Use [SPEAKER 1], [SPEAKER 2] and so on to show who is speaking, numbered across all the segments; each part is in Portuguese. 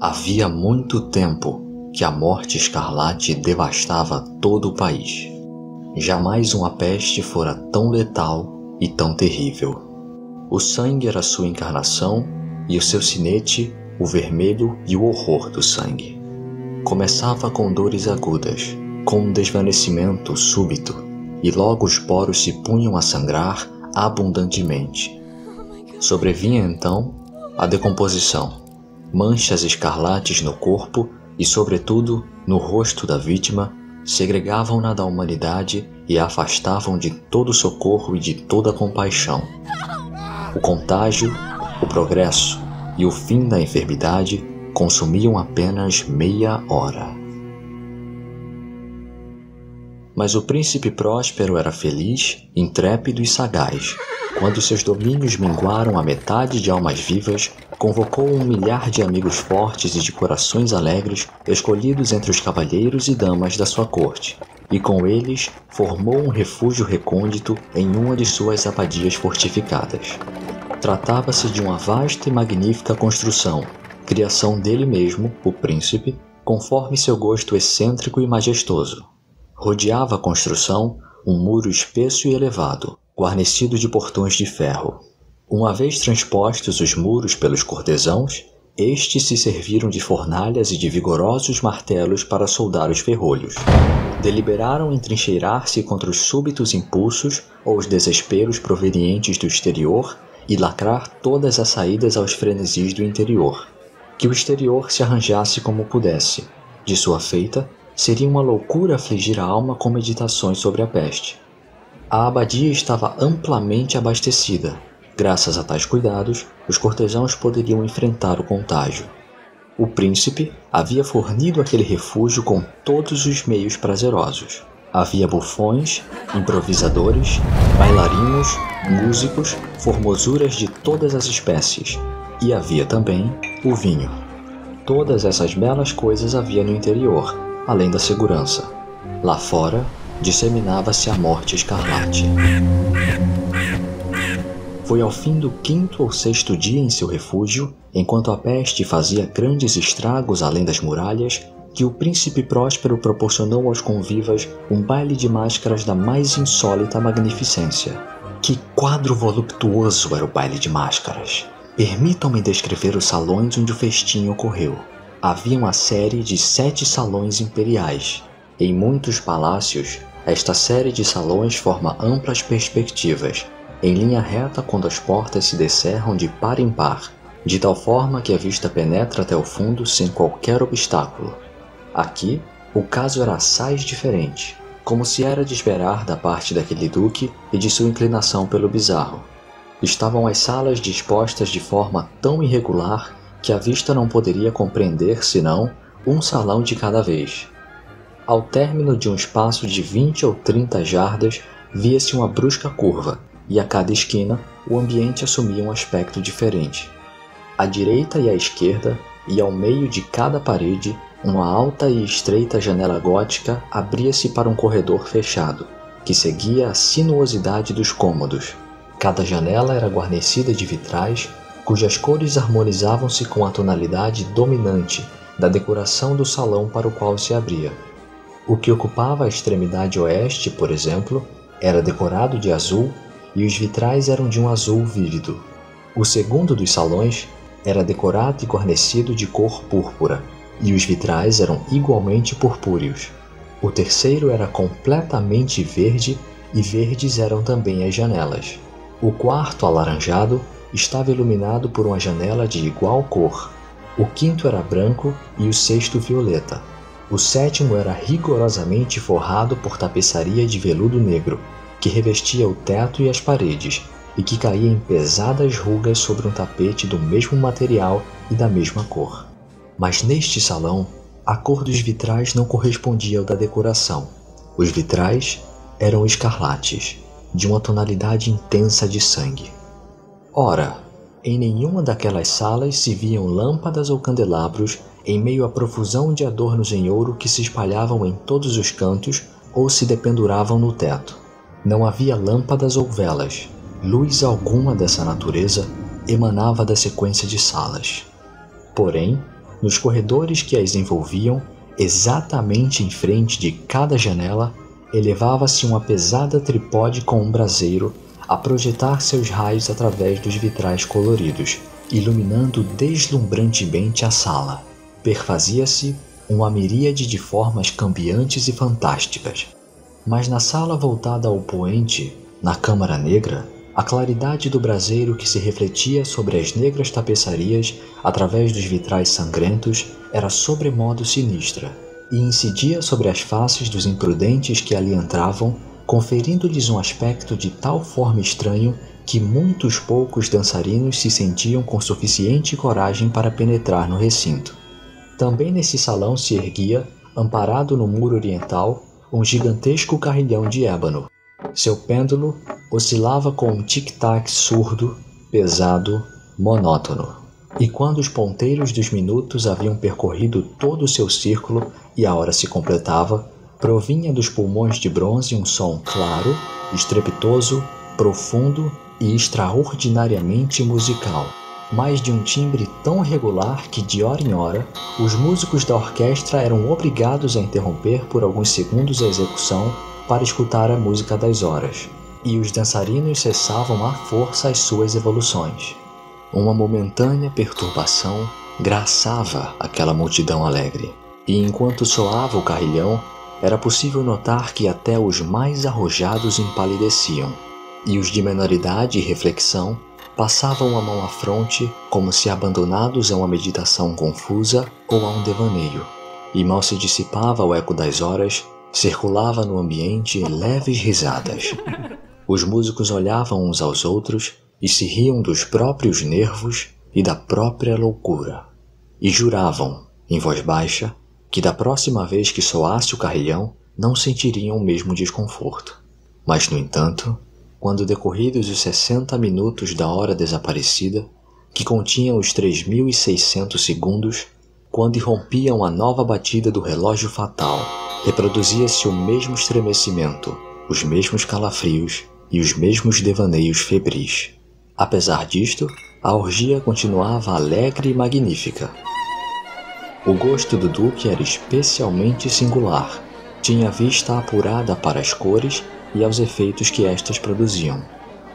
[SPEAKER 1] Havia muito tempo que a morte escarlate devastava todo o país. Jamais uma peste fora tão letal e tão terrível. O sangue era sua encarnação e o seu sinete, o vermelho e o horror do sangue. Começava com dores agudas, com um desvanecimento súbito, e logo os poros se punham a sangrar abundantemente. Sobrevinha então a decomposição, manchas escarlates no corpo e, sobretudo, no rosto da vítima, segregavam-na da humanidade e a afastavam de todo socorro e de toda compaixão. O contágio, o progresso e o fim da enfermidade consumiam apenas meia hora. Mas o príncipe próspero era feliz, intrépido e sagaz. Quando seus domínios minguaram a metade de almas vivas, convocou 1 milhar de amigos fortes e de corações alegres, escolhidos entre os cavalheiros e damas da sua corte, e com eles formou um refúgio recôndito em uma de suas abadias fortificadas. Tratava-se de uma vasta e magnífica construção, criação dele mesmo, o príncipe, conforme seu gosto excêntrico e majestoso. Rodeava a construção um muro espesso e elevado, guarnecido de portões de ferro. Uma vez transpostos os muros pelos cortesãos, estes se serviram de fornalhas e de vigorosos martelos para soldar os ferrolhos. Deliberaram entrincheirar-se contra os súbitos impulsos ou os desesperos provenientes do exterior e lacrar todas as saídas aos frenesis do interior. Que o exterior se arranjasse como pudesse. De sua feita, seria uma loucura afligir a alma com meditações sobre a peste. A abadia estava amplamente abastecida. Graças a tais cuidados, os cortesãos poderiam enfrentar o contágio. O príncipe havia fornido aquele refúgio com todos os meios prazerosos. Havia bufões, improvisadores, bailarinos, músicos, formosuras de todas as espécies. E havia também o vinho. Todas essas belas coisas havia no interior, além da segurança. Lá fora, disseminava-se a morte escarlate. Foi ao fim do 5º ou 6º dia em seu refúgio, enquanto a peste fazia grandes estragos além das muralhas, que o príncipe próspero proporcionou aos convivas um baile de máscaras da mais insólita magnificência. Que quadro voluptuoso era o baile de máscaras! Permitam-me descrever os salões onde o festim ocorreu. Havia uma série de 7 salões imperiais. Em muitos palácios, esta série de salões forma amplas perspectivas, em linha reta quando as portas se descerram de par em par, de tal forma que a vista penetra até o fundo sem qualquer obstáculo. Aqui, o caso era assaz diferente, como se era de esperar da parte daquele duque e de sua inclinação pelo bizarro. Estavam as salas dispostas de forma tão irregular que a vista não poderia compreender senão um salão de cada vez. Ao término de um espaço de 20 ou 30 jardas, via-se uma brusca curva, e a cada esquina o ambiente assumia um aspecto diferente. À direita e à esquerda, e ao meio de cada parede, uma alta e estreita janela gótica abria-se para um corredor fechado, que seguia a sinuosidade dos cômodos. Cada janela era guarnecida de vitrais, cujas cores harmonizavam-se com a tonalidade dominante da decoração do salão para o qual se abria. O que ocupava a extremidade oeste, por exemplo, era decorado de azul e os vitrais eram de um azul vívido. O segundo dos salões era decorado e guarnecido de cor púrpura, e os vitrais eram igualmente purpúreos. O terceiro era completamente verde, e verdes eram também as janelas. O quarto, alaranjado, estava iluminado por uma janela de igual cor. O quinto era branco e o sexto violeta. O sétimo era rigorosamente forrado por tapeçaria de veludo negro, que revestia o teto e as paredes, e que caía em pesadas rugas sobre um tapete do mesmo material e da mesma cor. Mas neste salão, a cor dos vitrais não correspondia ao da decoração. Os vitrais eram escarlates, de uma tonalidade intensa de sangue. Ora, em nenhuma daquelas salas se viam lâmpadas ou candelabros em meio à profusão de adornos em ouro que se espalhavam em todos os cantos ou se dependuravam no teto. Não havia lâmpadas ou velas. Luz alguma dessa natureza emanava da sequência de salas. Porém, Nos corredores que as envolviam, exatamente em frente de cada janela, elevava-se uma pesada tripode com um braseiro a projetar seus raios através dos vitrais coloridos, iluminando deslumbrantemente a sala. Perfazia-se uma miríade de formas cambiantes e fantásticas. Mas na sala voltada ao poente, na Câmara Negra, a claridade do braseiro que se refletia sobre as negras tapeçarias através dos vitrais sangrentos era sobremodo sinistra e incidia sobre as faces dos imprudentes que ali entravam, conferindo-lhes um aspecto de tal forma estranho que muitos poucos dançarinos se sentiam com suficiente coragem para penetrar no recinto. Também nesse salão se erguia, amparado no muro oriental, um gigantesco carrilhão de ébano. Seu pêndulo oscilava com um tic-tac surdo, pesado, monótono. E quando os ponteiros dos minutos haviam percorrido todo o seu círculo e a hora se completava, provinha dos pulmões de bronze um som claro, estrepitoso, profundo e extraordinariamente musical, mas de um timbre tão regular que, de hora em hora, os músicos da orquestra eram obrigados a interromper por alguns segundos a execução para escutar a música das horas, e os dançarinos cessavam à força as suas evoluções. Uma momentânea perturbação graçava aquela multidão alegre, e enquanto soava o carrilhão, era possível notar que até os mais arrojados empalideciam, e os de menor idade e reflexão passavam a mão à fronte como se abandonados a uma meditação confusa ou a um devaneio, e mal se dissipava o eco das horas, circulava no ambiente leves risadas. Os músicos olhavam uns aos outros e se riam dos próprios nervos e da própria loucura, e juravam, em voz baixa, que da próxima vez que soasse o carrilhão não sentiriam o mesmo desconforto. Mas, no entanto, quando decorridos os 60 minutos da hora desaparecida, que continham os 3.600 segundos, quando irrompiam a nova batida do relógio fatal, reproduzia-se o mesmo estremecimento, os mesmos calafrios e os mesmos devaneios febris. Apesar disto, a orgia continuava alegre e magnífica. O gosto do Duque era especialmente singular. Tinha vista apurada para as cores e aos efeitos que estas produziam.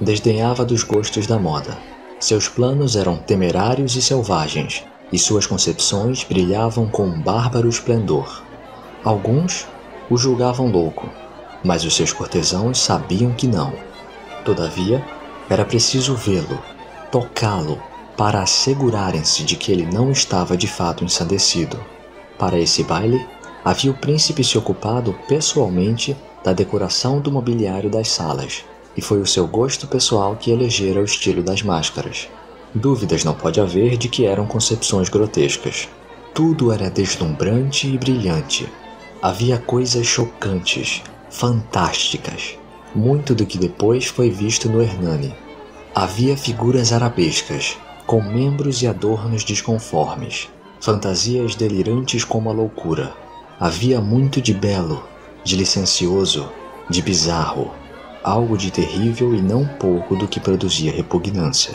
[SPEAKER 1] Desdenhava dos gostos da moda. Seus planos eram temerários e selvagens, e suas concepções brilhavam com um bárbaro esplendor. Alguns o julgavam louco, mas os seus cortesãos sabiam que não. Todavia, era preciso vê-lo, tocá-lo, para assegurarem-se de que ele não estava de fato ensandecido. Para esse baile, havia o príncipe se ocupado pessoalmente da decoração do mobiliário das salas, e foi o seu gosto pessoal que elegera o estilo das máscaras. Dúvidas não pode haver de que eram concepções grotescas. Tudo era deslumbrante e brilhante. Havia coisas chocantes, fantásticas, muito do que depois foi visto no Hernani. Havia figuras arabescas, com membros e adornos desconformes, fantasias delirantes como a loucura. Havia muito de belo, de licencioso, de bizarro, algo de terrível e não pouco do que produzia repugnância.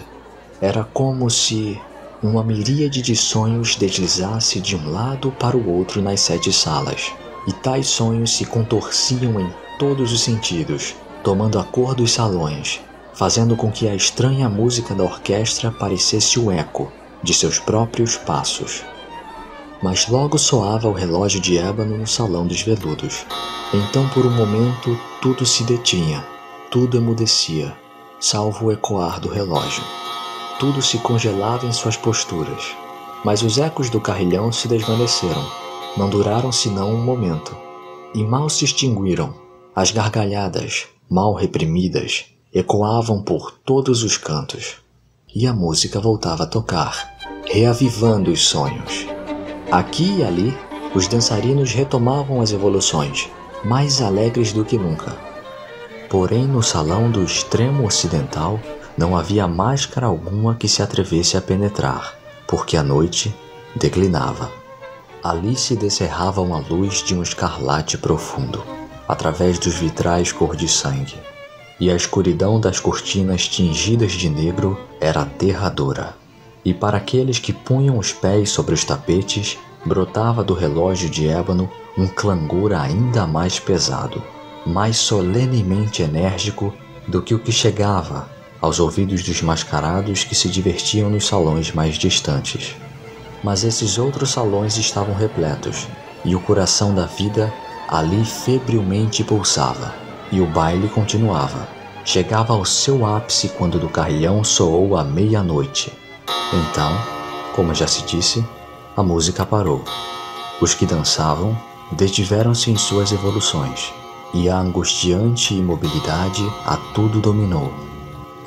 [SPEAKER 1] Era como se uma miríade de sonhos deslizasse de um lado para o outro nas 7 salas, e tais sonhos se contorciam em todos os sentidos, tomando a cor dos salões, fazendo com que a estranha música da orquestra parecesse o eco de seus próprios passos. Mas logo soava o relógio de ébano no salão dos veludos. Então, por um momento, tudo se detinha, tudo emudecia, salvo o ecoar do relógio. Tudo se congelava em suas posturas, mas os ecos do carrilhão se desvaneceram. Não duraram senão um momento, e mal se extinguiram. As gargalhadas, mal reprimidas, ecoavam por todos os cantos, e a música voltava a tocar, reavivando os sonhos. Aqui e ali, os dançarinos retomavam as evoluções, mais alegres do que nunca. Porém, no salão do extremo ocidental, não havia máscara alguma que se atrevesse a penetrar, porque a noite declinava. Ali se descerrava uma luz de um escarlate profundo, através dos vitrais cor de sangue, e a escuridão das cortinas tingidas de negro era aterradora. e para aqueles que punham os pés sobre os tapetes, brotava do relógio de ébano um clangor ainda mais pesado, mais solenemente enérgico do que o que chegava aos ouvidos dos mascarados que se divertiam nos salões mais distantes. Mas esses outros salões estavam repletos, e o coração da vida ali febrilmente pulsava, e o baile continuava. Chegava ao seu ápice quando do carrilhão soou a meia-noite. Então, como já se disse, a música parou. Os que dançavam detiveram-se em suas evoluções, e a angustiante imobilidade a tudo dominou.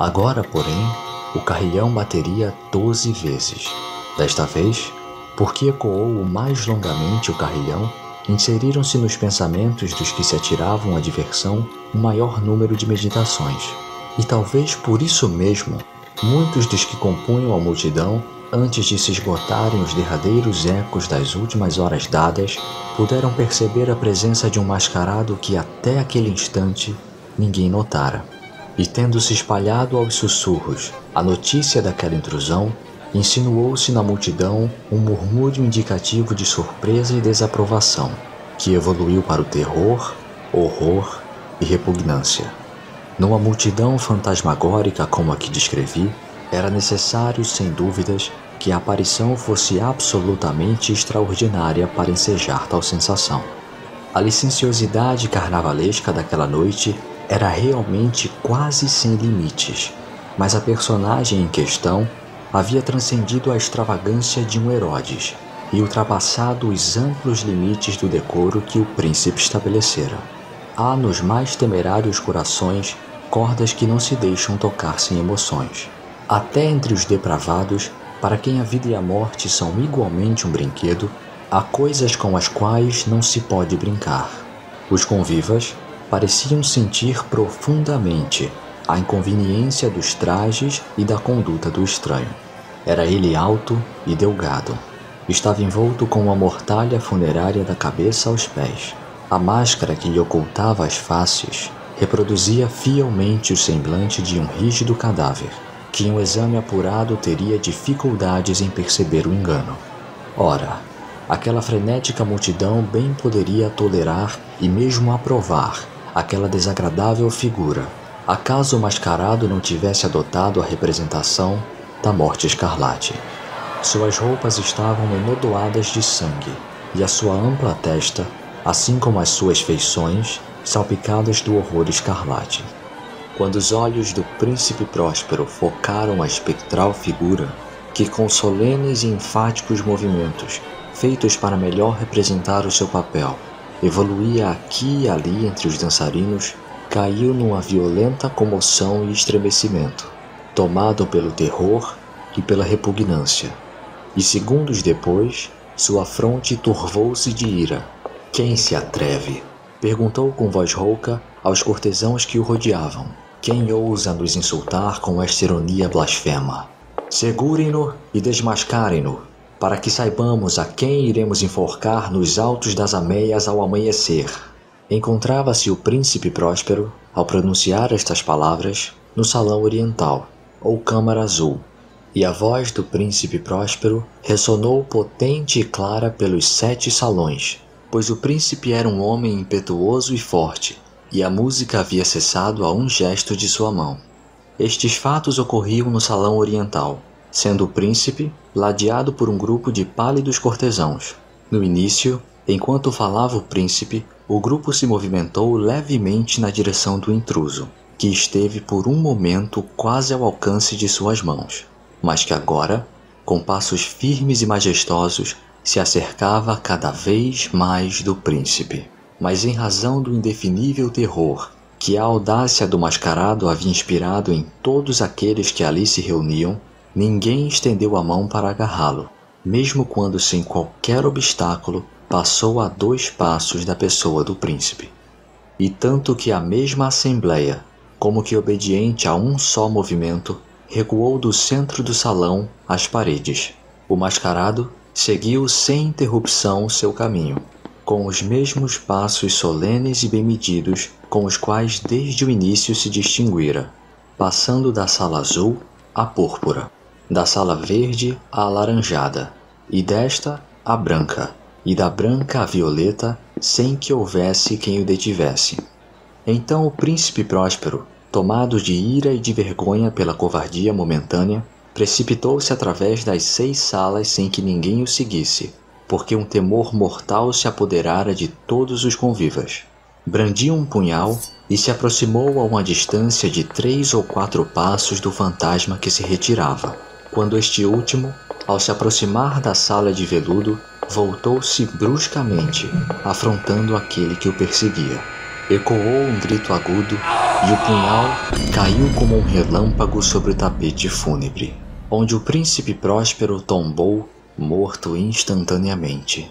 [SPEAKER 1] Agora, porém, o carrilhão bateria 12 vezes. Desta vez, porque ecoou o mais longamente o carrilhão, inseriram-se nos pensamentos dos que se atiravam à diversão um maior número de meditações. E talvez por isso mesmo, muitos dos que compunham a multidão, antes de se esgotarem os derradeiros ecos das últimas horas dadas, puderam perceber a presença de um mascarado que até aquele instante ninguém notara. E tendo se espalhado aos sussurros a notícia daquela intrusão, insinuou-se na multidão um murmúrio indicativo de surpresa e desaprovação, que evoluiu para o terror, horror e repugnância. Numa multidão fantasmagórica como a que descrevi, era necessário, sem dúvidas, que a aparição fosse absolutamente extraordinária para ensejar tal sensação. A licenciosidade carnavalesca daquela noite era realmente quase sem limites, mas a personagem em questão havia transcendido a extravagância de um Herodes e ultrapassado os amplos limites do decoro que o príncipe estabelecera. Há nos mais temerários corações cordas que não se deixam tocar sem emoções. Até entre os depravados, para quem a vida e a morte são igualmente um brinquedo, há coisas com as quais não se pode brincar. Os convivas pareciam sentir profundamente a inconveniência dos trajes e da conduta do estranho. Era ele alto e delgado. Estava envolto com uma mortalha funerária da cabeça aos pés. A máscara que lhe ocultava as faces reproduzia fielmente o semblante de um rígido cadáver, que em um exame apurado teria dificuldades em perceber o engano. Ora, aquela frenética multidão bem poderia tolerar e mesmo aprovar aquela desagradável figura, acaso o mascarado não tivesse adotado a representação da morte escarlate. Suas roupas estavam enodoadas de sangue, e a sua ampla testa, assim como as suas feições, salpicadas do horror escarlate. Quando os olhos do príncipe Próspero focaram a espectral figura, que com solenes e enfáticos movimentos, feitos para melhor representar o seu papel, evoluía aqui e ali entre os dançarinos, caiu numa violenta comoção e estremecimento, tomado pelo terror e pela repugnância. E segundos depois, sua fronte turvou-se de ira. "Quem se atreve?" perguntou com voz rouca aos cortesãos que o rodeavam. "Quem ousa nos insultar com esta ironia blasfema? Segurem-no e desmascarem-no, para que saibamos a quem iremos enforcar nos altos das ameias ao amanhecer." Encontrava-se o príncipe Próspero, ao pronunciar estas palavras, no salão oriental, ou câmara azul, e a voz do príncipe Próspero ressonou potente e clara pelos 7 salões, pois o príncipe era um homem impetuoso e forte, e a música havia cessado a um gesto de sua mão. Estes fatos ocorriam no salão oriental, sendo o príncipe ladeado por um grupo de pálidos cortesãos. No início, enquanto falava o príncipe, o grupo se movimentou levemente na direção do intruso, que esteve por um momento quase ao alcance de suas mãos, mas que agora, com passos firmes e majestosos, se acercava cada vez mais do príncipe. Mas em razão do indefinível terror que a audácia do mascarado havia inspirado em todos aqueles que ali se reuniam, ninguém estendeu a mão para agarrá-lo, mesmo quando sem qualquer obstáculo passou a 2 passos da pessoa do príncipe. E tanto que a mesma assembleia, como que obediente a um só movimento, recuou do centro do salão às paredes. O mascarado seguiu sem interrupção seu caminho, com os mesmos passos solenes e bem medidos com os quais desde o início se distinguira, passando da sala azul à púrpura. da sala verde à alaranjada, e desta à branca, e da branca à violeta, sem que houvesse quem o detivesse. Então o príncipe Próspero, tomado de ira e de vergonha pela covardia momentânea, precipitou-se através das 6 salas sem que ninguém o seguisse, porque um temor mortal se apoderara de todos os convivas. Brandiu um punhal e se aproximou a uma distância de 3 ou 4 passos do fantasma que se retirava, quando este último, ao se aproximar da sala de veludo, voltou-se bruscamente, afrontando aquele que o perseguia. Ecoou um grito agudo e o punhal caiu como um relâmpago sobre o tapete fúnebre, onde o príncipe Próspero tombou, morto instantaneamente.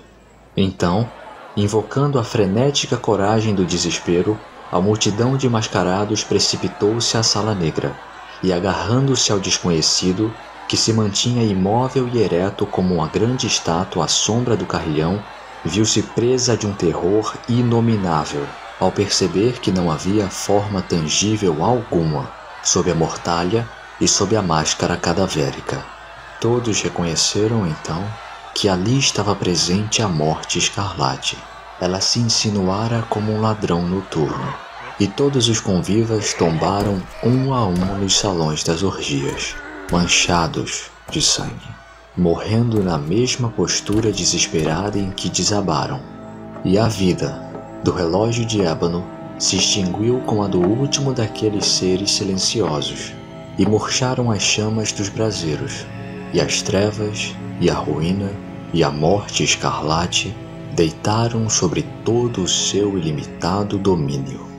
[SPEAKER 1] Então, invocando a frenética coragem do desespero, a multidão de mascarados precipitou-se à sala negra e, agarrando-se ao desconhecido, que se mantinha imóvel e ereto como uma grande estátua à sombra do carrilhão, viu-se presa de um terror inominável, ao perceber que não havia forma tangível alguma sob a mortalha e sob a máscara cadavérica. Todos reconheceram, então, que ali estava presente a Morte Escarlate. Ela se insinuara como um ladrão noturno, e todos os convivas tombaram um a um nos salões das orgias, manchados de sangue, morrendo na mesma postura desesperada em que desabaram. E a vida do relógio de ébano se extinguiu com a do último daqueles seres silenciosos, e murcharam as chamas dos braseiros, e as trevas, e a ruína, e a morte escarlate deitaram sobre todo o seu ilimitado domínio.